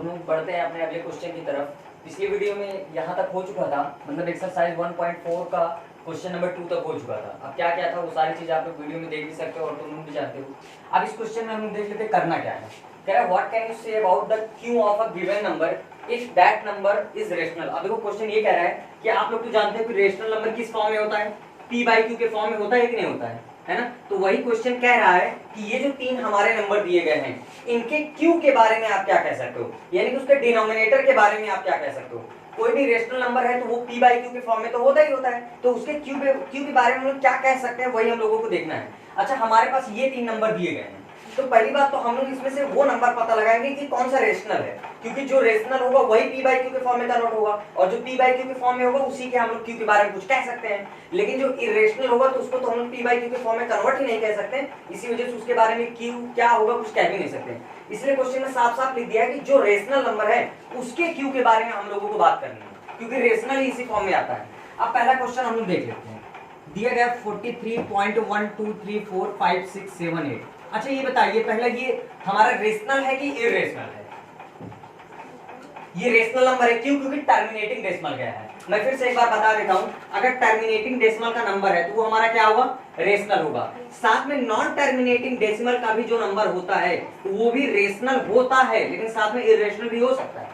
हम लोग बढ़ते हैं अपने अगले क्वेश्चन की तरफ। पिछली वीडियो में यहाँ तक हो चुका था, मतलब एक्सरसाइज 1.4 का क्वेश्चन नंबर 2 तक हो चुका था। अब क्या क्या था वो सारी चीज़ आप लोग वीडियो में देख भी सकते हो और तुम भी जानते हो। अब इस क्वेश्चन में हम लोग देख लेते करना क्या है। कह रहा है what can you say about the Q of a given number if that number is rational. अब देखो क्वेश्चन ये कह रहा है कि आप लोग तो जानते हो कि रेशनल नंबर किस फॉर्म में होता है, पी बाई क्यू के फॉर्म में होता है कि नहीं होता है ना। तो वही क्वेश्चन कह रहा है कि ये जो तीन हमारे नंबर दिए गए हैं इनके क्यू के बारे में आप क्या कह सकते हो, यानी कि उसके डिनोमिनेटर के बारे में आप क्या कह सकते हो। कोई भी रेशनल नंबर है तो वो पी बाई क्यू के फॉर्म में तो होता ही होता है, तो उसके क्यू के बारे में हम लोग क्या कह सकते हैं वही हम लोगों को देखना है। अच्छा, हमारे पास ये तीन नंबर दिए गए हैं, तो पहली बात तो हम लोग इसमें से वो नंबर पता लगाएंगे कि कौन सा रेशनल है, क्योंकि जो रेशनल होगा वही पी बाई क्यू के फॉर्म में कन्वर्ट होगा और जो पी बाई क्यू के फॉर्म में होगा उसी के हम लोग क्यू के बारे में कुछ कह सकते हैं। लेकिन जो इरेशनल होगा तो उसको तो हम लोग पी बाई क्यू के फॉर्म में कन्वर्ट ही नहीं कह सकते, इसी वजह से उसके बारे में क्यू क्या होगा कुछ कह भी नहीं सकते। इसलिए क्वेश्चन में साफ साफ लिख दिया है कि जो रेशनल नंबर है उसके क्यू के बारे में हम लोगों को बात करनी है, क्योंकि रेशनल ही इसी फॉर्म में आता है। अब पहला क्वेश्चन हम लोग देख लेते हैं। दिया गया 43.1234567 8। अच्छा ये बताइए पहला, ये हमारा रेशनल है कि इरेशनल है? ये रेशनल नंबर है, क्यों? क्योंकि टर्मिनेटिंग डेसिमल गया है। मैं फिर से एक बार बता देता हूं, अगर टर्मिनेटिंग डेसिमल का नंबर है तो वो हमारा क्या होगा, रेशनल होगा। साथ में नॉन टर्मिनेटिंग डेसिमल का भी जो नंबर होता है वो भी रेशनल होता है, लेकिन साथ में इरेशनल भी हो सकता है।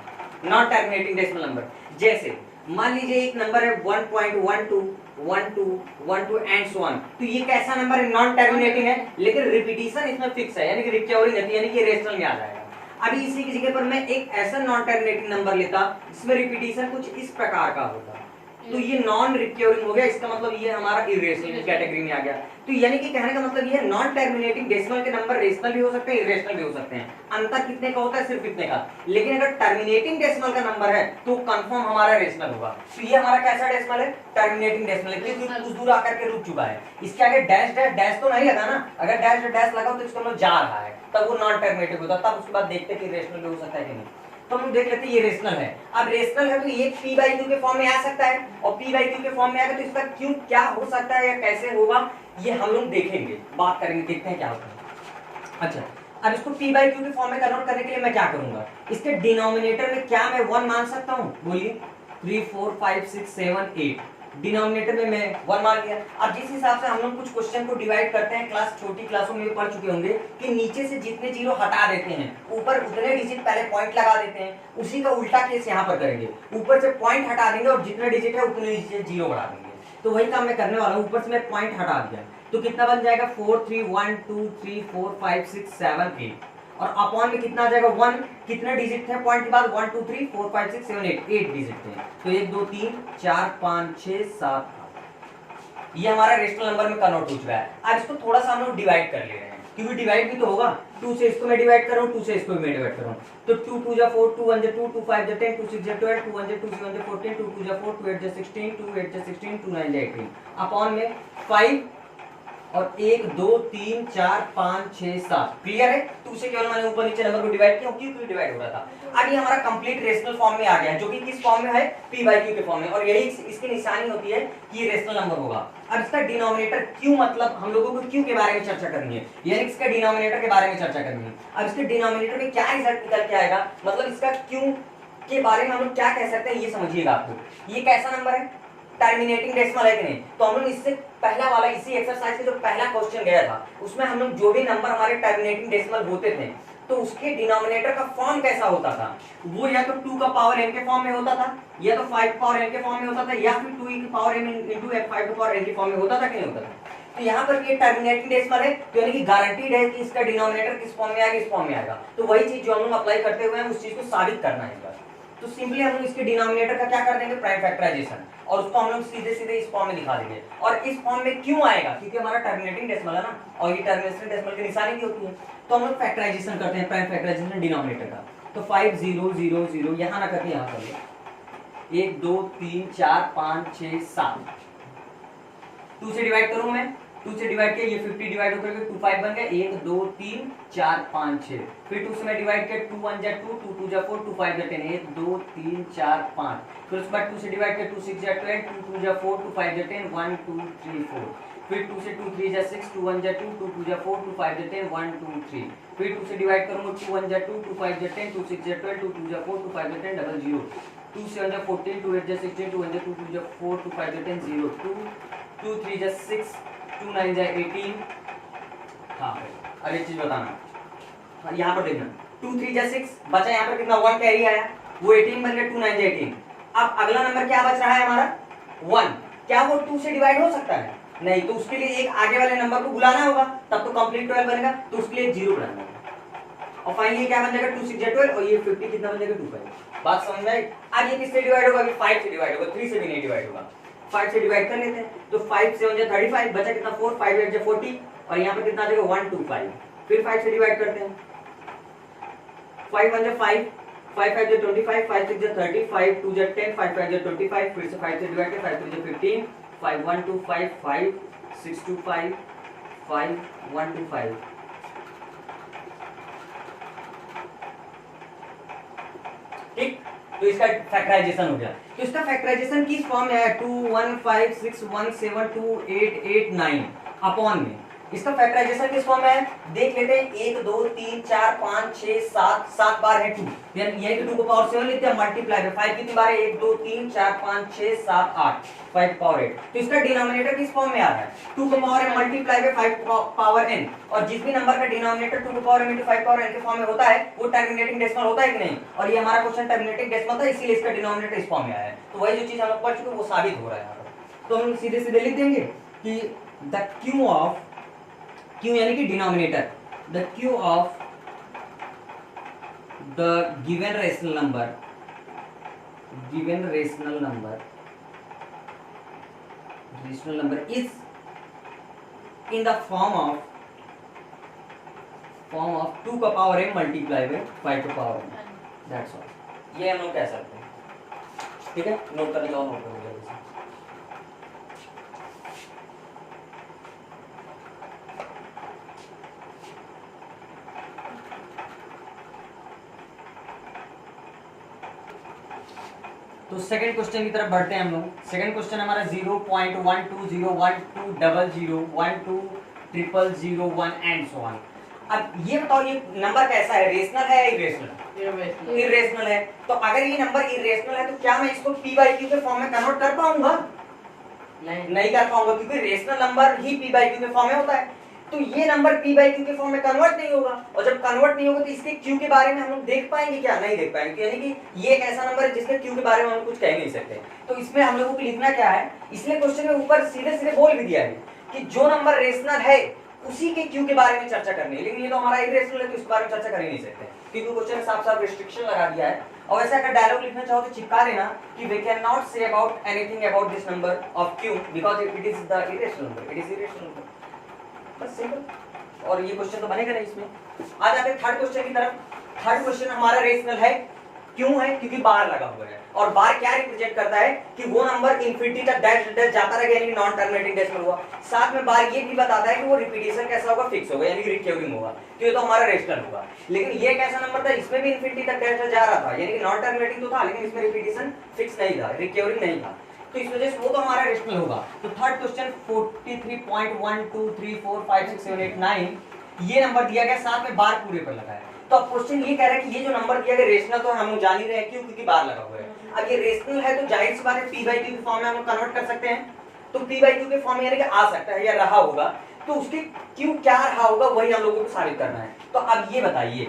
नॉन टर्मिनेटिंग डेसिमल नंबर जैसे मान लीजिए एक नंबर है 1.12 12 12 एंड सो ऑन, तो ये कैसा नंबर है, नॉन टर्मिनेटिंग है, लेकिन रिपीटिशन इसमें फिक्स है, यानी कि रिकवरिंग रहती है, यानी कि रेशनल में आ जाएगा। अभी इसी की जगह पर मैं एक ऐसा नॉन टर्मिनेटिंग नंबर लेता जिसमें रिपीटिशन कुछ इस प्रकार का होता, तो ये नॉन रिकवरिंग हो गया, इसका मतलब ये हमारा इरेशनल कैटेगरी में आ गया। तो यानी कि कहने का मतलब ये है नॉन टर्मिनेटिंग डेसिमल के नंबर रेशनल भी हो सकते हैं, इरेशनल भी हो सकते हैं। अंतर कितने का होता है, सिर्फ इतने का। लेकिन अगर टर्मिनेटिंग डेसिमल का नंबर है तो कंफर्म हमारा रेशनल होगा। तो ये हमारा कैसा डेसिमल है, टर्मिनेटिंग डेसिमल है, क्योंकि कुछ दूर आकर के रुक चुका है। इसके आगे डैश डैश डैश तो नहीं लगा ना, अगर डैश डैश लगा तो इसका मतलब जा रहा है, तब वो नॉन टर्मिनेटिव होता, तब उसके बाद देखते कि रेशनल भी हो सकता है कि नहीं। तो हम देख लेते हैं ये रेशनल है। अब रेशनल है तो ये पी बाई क्यू के फॉर्म में आ सकता है, और पी बाई क्यू के फॉर्म में आएगा तो इसका क्यू क्या हो सकता है या कैसे होगा ये हम लोग देखेंगे, बात करेंगे, देखते हैं क्या होता है। अच्छा, अब इसको पी बाई क्यू के फॉर्म में कन्वर्ट करने के लिए मैं क्या करूंगा, इसके डिनोमिनेटर में क्या मैं 1 मान सकता हूँ, बोलिए 3 4 5 6 7 8, डिनोमिनेटर में मैं 1 मान लिया। अब जिस हिसाब से हम लोग कुछ क्वेश्चन को डिवाइड करते हैं, छोटी क्लासों में भी पढ़ चुके होंगे कि नीचे से जितने जीरो हटा देते हैं ऊपर उतने डिजिट पहले पॉइंट लगा देते हैं, उसी का उल्टा केस यहाँ पर करेंगे, ऊपर से पॉइंट हटा देंगे और जितने डिजिट है उतने डिजिट जीरो बढ़ा देंगे। तो वही काम मैं करने वाला हूँ, ऊपर से मैं पॉइंट हटा दिया तो कितना बन जाएगा 4 3 1 2 3 4 5 6 7 8, और अपॉन में कितना आ जाएगा 1, कितने डिजिट थे पॉइंट के बाद 1 2 3 4 5 6 7 8 8 डिजिट थे, तो 1 2 3 4 5 6 7 8, ये हमारा रेशनल नंबर में कन्वर्ट हो चुका है। अब इसको थोड़ा सा हम लोग डिवाइड कर ले रहे हैं, क्योंकि डिवाइड भी तो होगा, 2 से इसको मैं डिवाइड कर रहा हूँ, 2 से इसको मैं डिवाइड कर रहा हूँ, तो 2 2 जा 4 2 1 जा 2 2 5 जा 10 2 6 जा 12 2 1 जा 2 7 जा 14 2 2 जा 4 2 8 जा 16 2 8 जा 16 2 9 जा 18, अपॉन में 5 और 1 2 3 4 5 6 7, क्लियर है। 2 से केवल मैंने ऊपर नीचे नंबर को डिवाइड किया, क्यों डिवाइड हो रहा था। अब ये हमारा कंप्लीट रेशनल फॉर्म में आ गया है, जो कि किस फॉर्म में है, पी बाई क्यू के फॉर्म में, और यही इसकी निशानी होती है कि ये रेशनल नंबर होगा। अब इसका डिनोमिनेटर क्यू, मतलब हम लोगों को क्यू के बारे में चर्चा करनी है, यानी इसका डिनोमिनेटर के बारे में चर्चा करनी है। अब इसके डिनोमिनेटर में क्या रिजल्ट निकल के आएगा, मतलब इसका क्यू के बारे में हम लोग क्या कह सकते हैं ये समझिएगा आपको। ये कैसा नंबर है, टर्मिनेटिंग डेसिमल है कि नहीं। तो हम लोग इससे पहला वाला इसी एक्सरसाइज का जो पहला क्वेश्चन गया था उसमें हम लोग जो भी नंबर हमारे टर्मिनेटिंग डेसिमल होते थे तो उसके डिनोमिनेटर का फॉर्म कैसा होता था, वो या तो 2 का पावर n के फॉर्म में होता था, या तो 5 पावर n के फॉर्म में होता था, या फिर 2 की पावर n into 5 के पावर n के फॉर्म में होता था कि नहीं होता था। तो यहाँ पर ये टर्मिनेटिंग डेसिमल है, तो यानी कि गारंटीड है कि इसका डिनोमिनेटर किस फॉर्म में आएगा, इस फॉर्म में आएगा। तो वही चीज जो हम लोग अप्लाई करते हुए हैं उस चीज को साबित करना है। तो सिंपली हम लोग इसके डिनोमिनेटर का क्या कर देंगे, प्राइम फैक्टराइजेशन, और उसको हम लोग सीधे सीधे इस फॉर्म में दिखा देंगे। और इस फॉर्म में क्यों आएगा, क्योंकि हमारा टर्मिनेटिंग डेसिमल है ना, और ये टर्मिनेटिंग डेसिमल की निशानी भी होती है। तो हम लोग फैक्टराइजेशन करते हैं, प्राइम फैक्टराइजेशन डिनोमिनेटर का। तो 5 0 0 0 यहाँ ना करके यहाँ कर लो, 1 2 3 4 5 6 7, 2 से डिवाइड करूँ मैं, 2 से डिवाइड किया, ये 50 डिवाइड होकर के 2 5 बन गया, 1 2 3 4 5 6, फिर 2 से मैं डिवाइड किया, 2 1 जा 2 2 2 जा 4 2 5 जा 10, 1 2 3 4 5, फिर उसके बाद 2 से डिवाइड किया, 2 6 जा 12 2 2 जा 4 2 5 जा 10 1 2 3 4, फिर 2 से 2 3 जा 6, 2 1 जा 2, 2 2 जा 4, 2 5 जा 10, 1 2 3। फिर 2 से डिवाइड करूंगा, 2 1 जा 2, 2 5 जा 10, 2 6 जा 12, 2 2 जा 4, 2 5 जा 10, 0 0। 2 7 जा 14, 2 8 जा 16, 2 1 जा 2, 2 जा 4, 2 5 जा 10, 0 2, 2 3 जा 6, 2 9 जा 18। हाँ अब एक चीज बताना, यहाँ पर देखना 2 3 जा 6 बचा, यहाँ पर कितना 1 कैरी आया, वो 18 बन गया, 2 9 जा 18। अब अगला नंबर क्या बच रहा है हमारा 1, क्या वो 2 से डिवाइड हो सकता है? नहीं, तो उसके लिए एक आगे वाले नंबर को बुलाना होगा, तब तो कंप्लीट 12 बनेगा, तो उसके लिए 0 बनाना होगा। और फाइनली क्या बन जाएगा 2 6 जा 12 और ये 50 कितना बन जाएगा 2 5। बात समझ में आई? अब ये किससे डिवाइड होगा? अभी 5 से डिवाइड होगा, 3 से भी नहीं डिवाइड होगा। 5 से डिवाइड कर लेते हैं, तो 5 से 1 जा 35 बचा कितना 4, 5 8 जा 40 और यहाँ पर कितना आ जाएगा 1 2 5। फिर 5 से डिवाइड करते हैं, 5 1 जा 5, 5 5 जा 25, 5 6 जा 30, 5 2 जा 10, 5 5 जा 25, फिर से 5 से डिवाइड कर, 5 3 जा 15, 5 1 2 5 5 6 2 5 5 1 2 5। ठीक, तो इसका फैक्टराइजेशन हो गया। तो इसका फैक्टराइजेशन किस फॉर्म में है? 2 1 5 6 1 7 2 8 8 9 अपॉन में। इसका फैक्टराइजेशन किस फॉर्म में है देख लेते हैं। 1 2 3 4 5 6 7 7 बार है 2, यानी कि 2 को पावर 7 लेते हैं, मल्टीप्लाई में 5 कितनी बार है 1 2 3 4 5 6 7 8 5 पावर 8। तो इसका डिनोमिनेटर किस फॉर्म में आ रहा है 2 को पावर m मल्टीप्लाई में 5 पावर n, और जिस भी नंबर का डिनोमिनेटर 2 को पावर m 5 पावर n के फॉर्म में होता है वो टर्मिनेटिंग डेसिमल होता है कि नहीं। और ये हमारा क्वेश्चन टर्मिनेटिंग डेसिमल था, इसीलिए इसका डिनोमिनेटर इस फॉर्म में आया है। तो वही जो चीज हम लोग पढ़ चुके वो साबित हो रहा है यहाँ पर। तो हम सीधे सीधे लिख देंगे कि द क्यू ऑफ, क्यू यानी कि denominator, the Q of the given rational number, given rational number is in the form of 2 का पावर m मल्टीप्लाई में 5 का पावर n। दैट्स ऑल, ये हम लोग कह सकते हैं। ठीक है, नोट कर लो, नोट कर लो। तो सेकंड क्वेश्चन की तरफ बढ़ते हैं हम लोग। सेकंड क्वेश्चन हमारा 0.1201200120001 एंड सो ऑन। अब ये बताओ ये नंबर कैसा है, रेशनल है या इरेशनल? इरेशनल है। तो अगर ये नंबर इरेशनल है तो क्या मैं इसको p बाई क्यू के फॉर्म में कन्वर्ट कर पाऊंगा? नहीं कर पाऊंगा, क्योंकि rational number he p by Q के फॉर्म में होता है। तो ये नंबर p बाई क्यू के फॉर्म में कन्वर्ट नहीं होगा, और जब कन्वर्ट नहीं होगा तो इसके q के बारे में हम लोग देख पाएंगे क्या? नहीं देख पाएंगे। यानी कि ये एक ऐसा नंबर है जिसके q के बारे में हम कुछ कह नहीं सकते। तो इसमें हम लोगों को लिखना क्या है, इसलिए क्वेश्चन के ऊपर सीधे सीधे बोल भी दिया है कि जो नंबर रेशनल है उसी के q के बारे में चर्चा करनी है। लेकिन ये तो हमारा इरेशनल है तो इसके बारे में चर्चा कर ही नहीं सकते, क्योंकि क्वेश्चन में साफ साफ रिस्ट्रिक्शन लगा दिया है। और वैसे अगर डायलॉग लिखना चाहो तो चिपका देना कि we can not say about anything about this number of q because it is the irrational number, it is irrational number. बस सिंपल। और ये क्वेश्चन तो बनेगा नहीं इसमें। आ जाते हैं थर्ड क्वेश्चन की तरफ। थर्ड क्वेश्चन हमारा रेशनल है, क्यों है? क्योंकि बार लगा हुआ है, और बार क्या रिप्रेजेंट करता है कि वो नंबर इंफिनिटी तक डैश डैश जाता रहेगा, यानी नॉन टर्मिनेटिंग डेसिमल हुआ। साथ में बार ये भी बताता है कि वो रिपीटेशन कैसा होगा, फिक्स होगा, यानी कि रिकरिंग होगा। तो ये तो हमारा रेशनल होगा। लेकिन ये एक ऐसा नंबर था इसमें भी इंफिनिटी तक डैश डैश जा रहा था, यानी कि नॉन टर्मिनेटिंग तो था लेकिन इसमें रिपीटेशन फिक्स नहीं था, रिकरिंग नहीं था। तो इस वजह से वो तो हमारा रेशनल होगा। तो थर्ड क्वेश्चन 43.1 2 3 4 5 6 7 8 9 ये नंबर दिया गया, साथ में बार पूरे पर लगा है। तो अब क्वेश्चन ये कह रहा है कि ये जो नंबर दिया गया रेशनल तो हम लोग जान ही रहे हैं, क्यों? क्योंकि बार लगा हुआ है। अब ये रेशनल है तो जाहिर सी बात है p बाई क्यू के फॉर्म में हम लोग कन्वर्ट कर सकते हैं। तो p बाई क्यू के फॉर्म में यानी कि आ सकता है या रहा होगा, तो उसके क्यू क्या रहा होगा वही हम लोगों को साबित करना है। तो अब ये बताइए,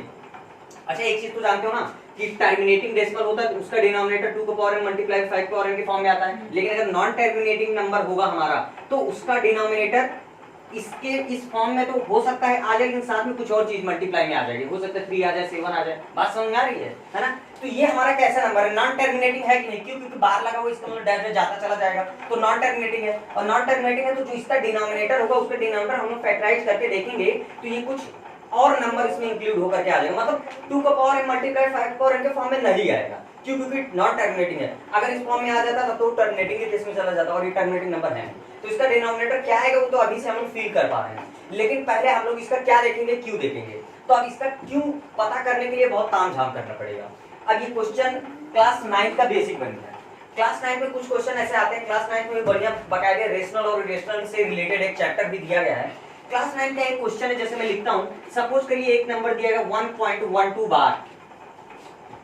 अच्छा एक चीज तो जानते हो ना कि टर्मिनेटिंग डेसिमल होता है तो उसका डिनोमिनेटर 2 का पावर m मल्टीप्लाई 5 का पावर n के फॉर्म में आता है। लेकिन अगर नॉन टर्मिनेटिंग नंबर होगा हमारा तो उसका डिनोमिनेटर इसके इस फॉर्म में तो हो सकता है आ जाए, लेकिन साथ में कुछ और चीज मल्टीप्लाई में आ जाएगी। हो सकता है 3 आ जाए, 7 आ जाए। बात समझ में आ रही है ना? तो ये हमारा कैसा नंबर है, नॉन टर्मिनेटिंग है कि नहीं? क्यों? क्योंकि बार लगा हुआ, इसका मतलब डैश डैश जाता चला जाएगा, तो नॉन टर्मिनेटिंग है। और नॉन टर्मिनेटिंग है तो जो इसका डिनोमिनेटर होगा उसका डिनोमिनेटर हम लोग फैक्टराइज करके देखेंगे तो ये कुछ और नंबर इसमें इंक्लूड होकर के आ जाएगा, मतलब 2 का power m multiply 5 power n के फॉर्म में नहीं आएगा। क्यों? क्योंकि नॉन टर्मिनेटिंग है। अगर इस फॉर्म में आ जाता तो टर्मिनेटिंग के केस में चला जाता, और ये टर्मिनेटिंग नंबर है तो इसका डिनोमिनेटर क्या आएगा वो तो अभी से हम लोग फील कर पा रहे हैं। लेकिन पहले हम लोग इसका क्या देखेंगे, क्यू देखेंगे। तो अब इसका क्यू पता करने के लिए बहुत तामझाम करना पड़ेगा। अब ये क्वेश्चन क्लास 9 का बेसिक बन गया है। क्लास 9 में कुछ क्वेश्चन ऐसे आते हैं, क्लास 9 में बढ़िया बकायदे रेशनल और इरेशनल से रिलेटेड एक चैप्टर भी दिया गया है। क्लास 9 का एक क्वेश्चन है, जैसे मैं लिखता हूं, सपोज करिए एक नंबर दिया गया 1.12 बार।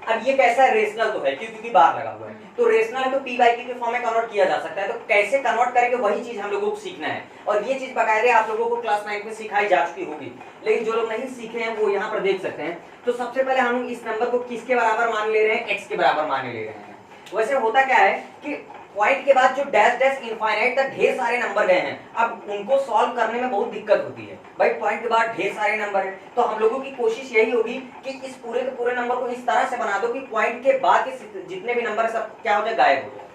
अब ये कैसा है, रेशनल तो है क्योंकि बार लगा हुआ है, तो रेशनल है तो पी बाई क्यू के फॉर्म में कन्वर्ट किया जा सकता है। तो कैसे कन्वर्ट करेंगे वही चीज हम लोगों को सीखना है, और ये चीज बकायदे आप लोगों को क्लास 9 में सिखाई जा चुकी होगी, लेकिन जो लोग नहीं सीखे हैं वो यहाँ पर देख सकते हैं। तो सबसे पहले हम इस नंबर को किसके बराबर मान ले रहे हैं, एक्स के बराबर मान ले रहे हैं। वैसे होता क्या है कि पॉइंट के बाद जो डैश डैश इनफाइनाइट तक ढेर सारे नंबर गए हैं, अब उनको सॉल्व करने में बहुत दिक्कत होती है। भाई पॉइंट के बाद ढेर सारे नंबर हैं, तो हम लोगों की कोशिश यही होगी कि इस पूरे के पूरे नंबर को इस तरह से बना दो कि पॉइंट के बाद के जितने भी नंबर है सब क्या हो जाए, गायब हो जाए।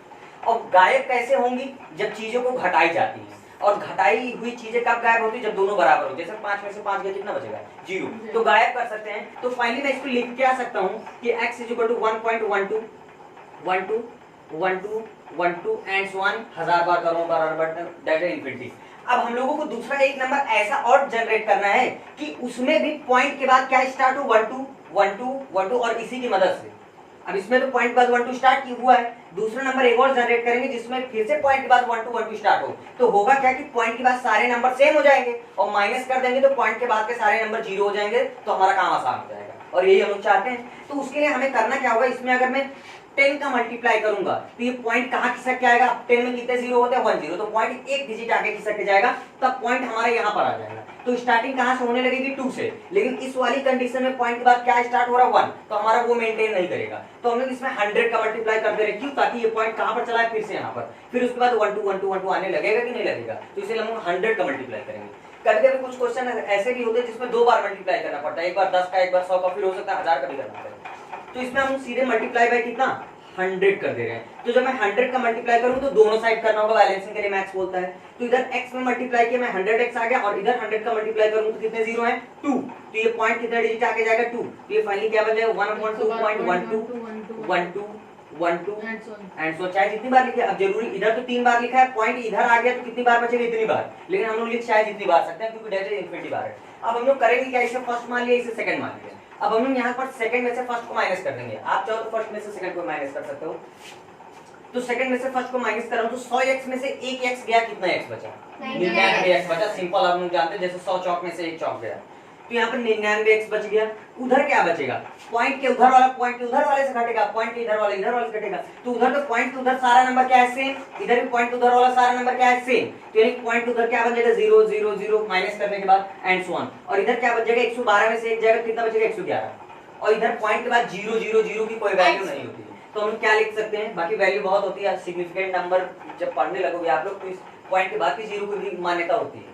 और गायब कैसे होंगी, जब चीजों को घटाई जाती है, और घटाई हुई चीजें कब गायब होती है, जब दोनों बराबर हो। जैसे 5 में से 5 गया, कितना बचेगा, 0, तो गायब कर सकते हैं। तो फाइनली मैं इसको लिख के आ सकता हूँ कि x = 1.12 12 12 12 एंड सो ऑन, 1000 बार करो बराबर दैट इज इंफिनिटी। अब हम लोगों को दूसरा एक नंबर ऐसा और जनरेट करना है कि उसमें भी पॉइंट के बाद क्या स्टार्ट हो, 1 2 1 2 1 2, और इसी की मदद से अब इसमें तो पॉइंट के बाद 1 2 स्टार्ट की हुआ है, दूसरा नंबर एक और जनरेट करेंगे जिसमें फिर से पॉइंट के बाद 1 2 1 2 स्टार्ट हो। तो होगा क्या कि पॉइंट के बाद सारे नंबर सेम हो जाएंगे, और माइनस कर देंगे तो पॉइंट के बाद के सारे नंबर 0 हो जाएंगे, तो हमारा काम आसान हो जाएगा, और यही हम लोग चाहते हैं। तो उसके लिए हमें करना क्या होगा, इसमें अगर मैं 10 का मल्टीप्लाई करूंगा तो ये पॉइंट कहां खिसक के आएगा, 10 में कितने 0 होते हैं, 1 0, तो पॉइंट एक डिजिट आगे खिसक के जाएगा, तब पॉइंट हमारा यहाँ पर आ जाएगा। तो स्टार्टिंग कहां से होने लगेगी, 2 से, लेकिन इस वाली कंडीशन में पॉइंट के बाद क्या स्टार्ट हो रहा है, 1, तो हमारा वो मेंटेन नहीं करेगा। तो हम लोग इसमें 100 का मल्टीप्लाई कर दे रहे, क्यों, ताकि ये पॉइंट कहां पर चला है, फिर से यहाँ पर, फिर उसके बाद 1 2 1 2 1 2 आने लगेगा कि नहीं लगेगा, तो इसलिए हम 100 का मल्टीप्लाई करेंगे। कभी कभी कुछ क्वेश्चन ऐसे भी होते हैं जिसमें 2 बार मल्टीप्लाई करना पड़ता है, एक बार 10 का, एक बार 100 का, फिर हो सकता है 1000 का भी करना पड़ेगा। तो इसमें हम सीधे मल्टीप्लाई बाय कितना, 100 कर दे रहे हैं। तो जब मैं 100 का मल्टीप्लाई करूं तो दोनों साइड करना होगा, बैलेंसिंग के लिए मैक्स बोलता है। तो इधर x में मल्टीप्लाई किया मैं 100x आ गया, और इधर 100 का मल्टीप्लाई करूं तो कितने 0 हैं, 2, तो ये पॉइंट कितना डिजिट आके जाएगा, 2, तो ये फाइनली क्या बन जाएगा, 1.2.12 1 2 1 2 एंड सो, चाहे जितनी बार लिखे, अब जरूरी इधर तो 3 बार लिखा है, पॉइंट इधर आ गया तो कितनी बार बचेगा, इतनी बार, लेकिन हम लोग लिख चाहे जितनी बार सकते हैं क्योंकि डेटा इनफिनिटी बार है। अब हम लोग करेंगे क्या, इसे फर्स्ट मान लिया, इसे सेकंड मान लिया, अब हम लोग यहाँ पर सेकंड में से फर्स्ट को माइनस कर देंगे। आप चाहो तो फर्स्ट में से सेकंड को माइनस कर सकते हो, तो सेकंड में से फर्स्ट को माइनस कर रहा हूं, तो 100x में से 1x गया, कितना x बचा, 99x बचा। सिंपल आप लोग जानते हैं, जैसे 100 चौक में से 1 चौक गया, तो यहाँ पर 99x बच गया। उधर क्या बचेगा, पॉइंट के उधर वाला पॉइंट के उधर वाले से घटेगा, पॉइंट के इधर वाले से घटेगा, तो उधर तो पॉइंट के उधर सारा नंबर क्या है, सेम, इधर भी पॉइंट के उधर वाला सारा नंबर क्या है, सेम, तो यानी पॉइंट उधर क्या बन जाएगा, 0 0 0 माइनस करने के बाद एंड सो ऑन, और इधर क्या बच जाएगा, 112 में से 1 जाएगा, कितना बचेगा, 111, और इधर पॉइंट के बाद 0 0 0 की कोई वैल्यू नहीं होती है। तो हम क्या लिख सकते हैं, बाकी वैल्यू बहुत होती है, सिग्निफिकेंट नंबर जब पढ़ने लगोगे आप लोग तो इस पॉइंट के बाद की 0 की भी मान्यता होती है।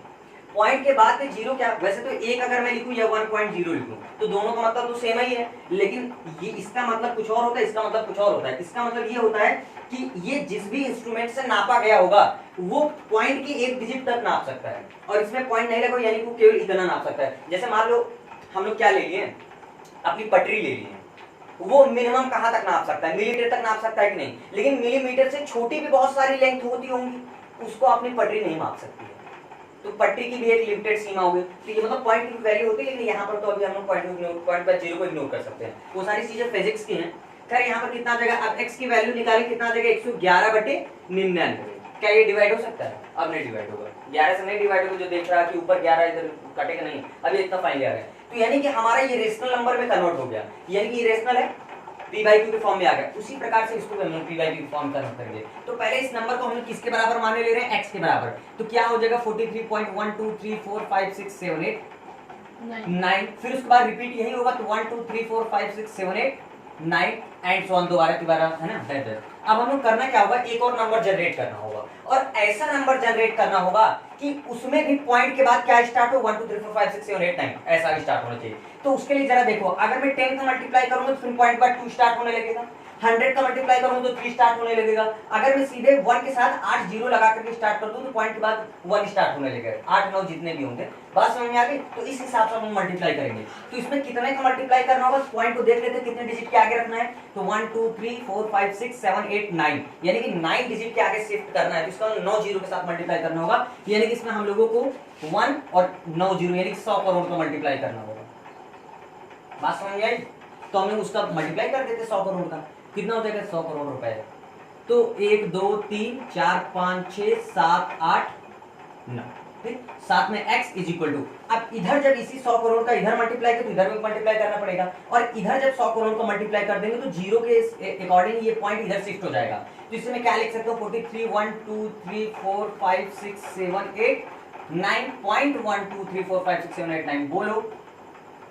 पॉइंट के बाद के 0 क्या, वैसे तो एक अगर मैं लिखूं या 1.0 लिखूं तो दोनों का मतलब तो सेम ही है, लेकिन ये इसका मतलब कुछ और होता है, इसका मतलब कुछ और होता है। इसका मतलब ये होता है कि ये जिस भी इंस्ट्रूमेंट से नापा गया होगा वो पॉइंट की एक डिजिट तक नाप सकता है, और इसमें पॉइंट नहीं लगा यानी वो केवल इतना नाप सकता है। जैसे मान लो हम लोग क्या ले लिए, अपनी पटरी ले लिए, वो मिनिमम कहां तक नाप सकता है, मिलीमीटर तक नाप सकता है कि नहीं, लेकिन मिलीमीटर से छोटी भी बहुत सारी लेंथ होती होंगी, उसको अपनी पटरी नहीं माप सकती है, तो पटरी की भी एक लिमिटेड सीमा होगी। तो ये मतलब पॉइंट की वैल्यू होती है, लेकिन यहाँ पर तो अभी हम लोग पॉइंट बाय 0 को इग्नोर कर सकते हैं, वो सारी चीजें फिजिक्स की हैं। खैर यहाँ पर कितना आ जाएगा, अब x की वैल्यू निकालें, कितना आ जाएगा, 111/99। क्या ये डिवाइड हो सकता है, अब नहीं डिवाइड होगा, 11 से नहीं डिवाइड होगा, जो देख रहा है कि ऊपर 11 इधर कटेगा नहीं, अभी इतना फाइनली आ गया, तो यानी कि हमारा ये रेशनल नंबर में कन्वर्ट हो गया, यानी कि ये रेशनल है, p बाई क्यू के फॉर्म में आ गया। उसी प्रकार से इसको हम लोग p by Q form convert करेंगे। तो पहले इस नंबर को हम लोग किसके बराबर माने ले रहे हैं, x के बराबर, तो क्या हो जाएगा 43.1234567 9, फिर उसके बाद रिपीट यही होगा, तो 1234567 9 एंड सो ऑन, दोबारा है ना, अब हम लोग करना क्या होगा, एक और नंबर जनरेट करना होगा, और ऐसा नंबर जनरेट करना होगा कि उसमें भी पॉइंट के बाद क्या स्टार्ट हो, 1 2 3 4 5 6 7 8 9 ऐसा स्टार्ट होना चाहिए। तो उसके लिए जरा देखो, अगर मैं 10 का मल्टीप्लाई करूंगा तो फिर पॉइंट बाद 2 स्टार्ट होने लगेगा, 100 का मल्टीप्लाई करूंगा तो 3 स्टार्ट होने लगेगा, अगर मैं सीधे 1 के साथ 8 0 लगा करके स्टार्ट कर दूं तो पॉइंट के बाद 1 स्टार्ट होने लगेगा, 8 9 जितने भी होंगे, बात समझ में आ गई। तो इस हिसाब से हम मल्टीप्लाई करेंगे, तो इसमें कितने का मल्टीप्लाई करना होगा, पॉइंट को देख लेते हैं कितने डिजिट के आगे रखना है, तो 1 2 3 4 5 6 7 8 9, यानी कि 9 डिजिट के आगे शिफ्ट करना है, तो इसका 9 0 के साथ मल्टीप्लाई करना होगा, यानी कि इसमें हम लोगों को 1 और 9 0 यानी 100 करोड़ का मल्टीप्लाई करना होगा। बात समझ में आई, तो हम उसका मल्टीप्लाई कर देते 100 करोड़ का, कितना हो जाएगा, 100 करोड़ रुपए। तो 1 2 3 4 5 6 7 8 9, ठीक। साथ में x इज इक्वल टू, अब इधर जब इसी 100 करोड़ का इधर मल्टीप्लाई किया तो इधर भी मल्टीप्लाई करना पड़ेगा, और इधर जब 100 करोड़ को मल्टीप्लाई कर देंगे तो जीरो के अकॉर्डिंग ये पॉइंट इधर शिफ्ट हो जाएगा। तो इससे मैं क्या लिख सकता हूँ 43 1 2 3 4 5 6 7 8 9.1 2 3 4 5 6 7 8 9, बोलो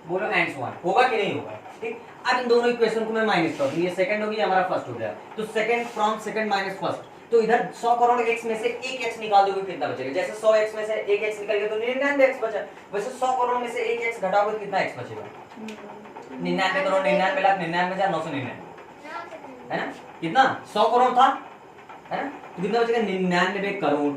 बोलो एंड सो ऑन, होगा कि नहीं होगा, ठीक। अब इन दोनों इक्वेशन को मैं माइनस कर दूं, ये सेकंड होगी हमारा फर्स्ट हो गया, तो second from second minus first, तो इधर 100 करोड़ x में से एक x निकाल दोगे कितना बचेगा, जैसे 100 x में से एक x निकल गया तो 99 x बचा, वैसे 100 करोड़ में से एक x घटाओगे तो कितना x बचेगा, 99 करोड़ 99 लाख 99,999, है ना, कितना 100 करोड़ था, है ना, तो कितना बचेगा 99 करोड़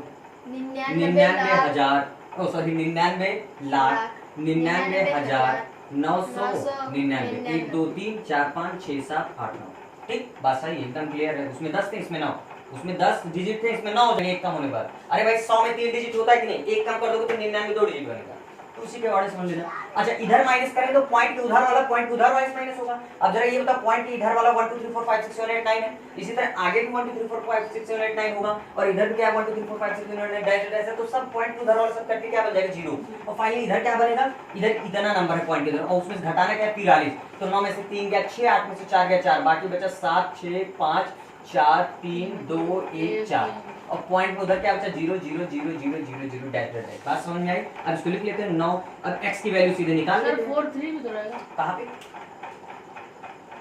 99,000, ओ सॉरी 99 लाख 99,999, 1 2 3 4 5 6 7 8 9, ठीक। बात सही एकदम क्लियर है, उसमें 10 थे इसमें 9, उसमें 10 डिजिट थे इसमें 9 हो जाएंगे एक कम होने पर। अरे भाई 100 में 3 डिजिट होता है कि नहीं, एक कम कर दोगे तो 99 2 डिजिट बनेगा, तो उसी के बारे में समझ लेना। अच्छा इधर माइनस करें तो पॉइंट के उधर वाला पॉइंट उधर वाइस माइनस होगा। अब जरा ये बता पॉइंट के इधर वाला 1 2 3 4 5 6 7 8 9 है, इसी तरह आगे भी 1 2 3 4 5 6 7 8 9 होगा, और इधर भी क्या है 1 2 3 4 5 6 7 8 9 डैश डैश है, तो सब पॉइंट उधर वाला सब करके क्या बन जाएगा 0, और फाइनली इधर क्या बनेगा, इधर इतना नंबर है पॉइंट इधर, और उसमें घटाना क्या है 43, तो 9 में से 3 गया 6, 8 में से 4 गया 4, बाकी बचा 7 6 5 4 3 2 1 4, और पॉइंट में उधर क्या बचा 0 0 0 0 0 0 डैश डैश। बात समझ में आई? अब इसको लिख लेते हैं 9, अब x की वैल्यू सीधे निकाल लेते हैं। 4 3 भी तो रहेगा, कहां पे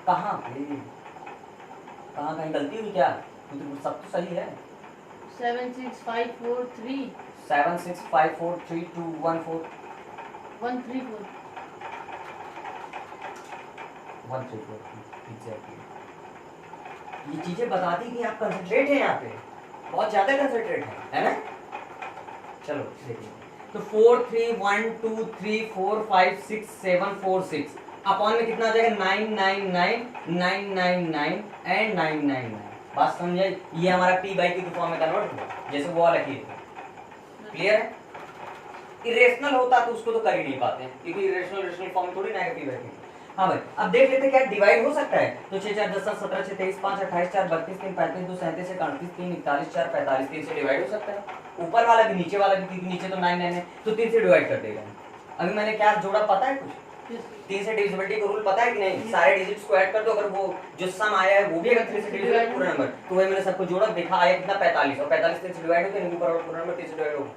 कहां पे कहां कहीं गलती हुई क्या, तो सब तो सही है। 7 6 5 4 3 7 6 5 4 3 2 1 4 1 3 4 1 3 4 एग्जैक्टली। ये चीजें बताती कि आप कंसंट्रेट हैं यहाँ पे, बहुत ज्यादा कंसंट्रेट है ना। चलो देखिए, तो 4 3 1 2 3 4 5 6 7 4 6 अपॉन में कितना आ जाएगा 999 999 एंड 999। बात समझ आई? ये हमारा p बाई q के फॉर्म में कन्वर्ट हुआ, जैसे वो वाला की। क्लियर है? इरेशनल होता तो उसको तो कर ही नहीं पाते हैं, क्योंकि इरेशनल रेशनल फॉर्म थोड़ी ना है p बाई q। हाँ भाई, अब देख लेते क्या डिवाइड हो सकता है, तो 6 4 10 17 6 23 5 28 4 32 3 35 2 37 1 38 3 41 4 45 3 से डिवाइड हो सकता है। ऊपर वाला भी नीचे वाला भी, क्योंकि नीचे तो 9 9 है, तो 3 से डिवाइड कर देगा। अभी मैंने क्या जोड़ा पता है कुछ, 3 से डिविजिबिलिटी का रूल पता है कि नहीं, सारे डिजिट्स को ऐड कर दो, अगर वो जो सम आया है वो भी अगर 3 से डिविजिबल है पूरा नंबर, तो वही मैंने सबको जोड़ा, देखा आया कितना 45, और 45 3 से डिवाइड होते हैं, ऊपर और पूरा नंबर 3 से डिवाइड होगा,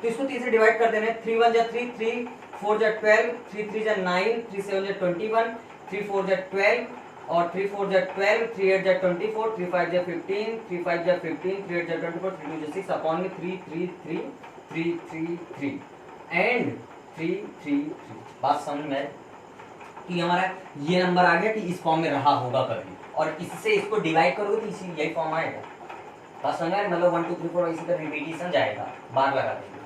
तो इसको 3 से डिवाइड कर देना है। 3 1 जा 3 3 4 जा 12 3 3 जा 9 3 7 जा 21 3 4 जा 12 और 3 4 जा 12 3 8 जा 24 3 5 जा 15 3 5 जा 15 3 8 जा 24 3 2 जा 6 अपॉन में 3 3 3 3 3 3 एंड 3 3 3। बात समझ में आई कि हमारा ये नंबर आ गया कि इस फॉर्म में रहा होगा कभी, और इससे इसको डिवाइड करोगे तो इसी यही फॉर्म आएगा। बात समझ में, मतलब 1 2 3 4 इसी तरह रिपीटेशन जाएगा, बार लगा देंगे।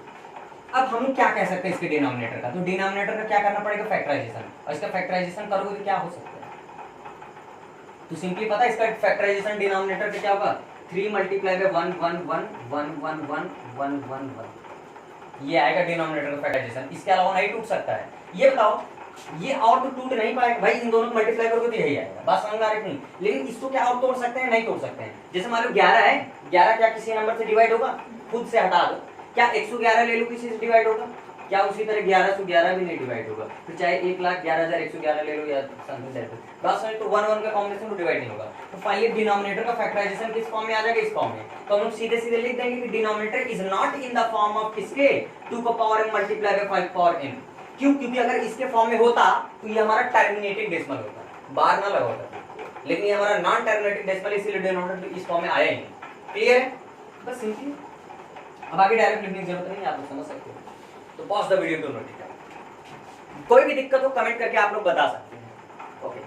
अब हम क्या कह सकते हैं इसके डिनोमिनेटर का, तो डिनोमिनेटर का क्या करना पड़ेगा फैक्टराइजेशन, और इसका फैक्टराइजेशन करोगे तो क्या हो सकता है, तो सिंपली पता है इसका फैक्टराइजेशन डिनोमिनेटर पे क्या होगा 3 मल्टीप्लाई बाय 1 1 1 1 1 1 1 1 1, ये आएगा डिनोमिनेटर का फैक्टराइजेशन। इसके अलावा नहीं टूट सकता है। ये बताओ, ये और तो टूट नहीं पाएगा भाई, इन दोनों को मल्टीप्लाई करोगे तो यही आएगा। बात समझ में आ रही नहीं, लेकिन इसको क्या और तोड़ सकते हैं, नहीं तोड़ सकते हैं। जैसे मान लो 11 है, 11 क्या किसी नंबर से डिवाइड होगा, खुद से हटा दो, क्या 111 ले लो किसी से डिवाइड होगा, क्या उसी तरह 11 से 11 भी नहीं डिवाइड होगा, फिर चाहे 1,11,111 ले लो या समथिंग दैट। बात समझ, तो 1 1 का कॉम्बिनेशन तो डिवाइड नहीं होगा, तो फाइनली डिनोमिनेटर का फैक्टराइजेशन किस फॉर्म में आ जाएगा, इस फॉर्म में। तो हम सीधे सीधे लिख देंगे कि denominator is not in the form of किसके 2 का power m multiply by 5 power n। क्यों? क्योंकि अगर इसके फॉर्म में होता तो ये हमारा टर्मिनेटिंग डेसिमल होता, बार ना लगा होता, लेकिन ये हमारा नॉन टर्मिनेटिंग डेसिमल, इसीलिए डिनोमिनेटर इस फॉर्म में आया ही नहीं। क्लियर है? बस सिंपली, अब आगे डायरेक्ट लिखने की जरूरत नहीं, आप लोग समझ सकते हो। तो pause the video to note it. कोई भी दिक्कत हो कमेंट करके आप लोग बता सकते हैं। ओके,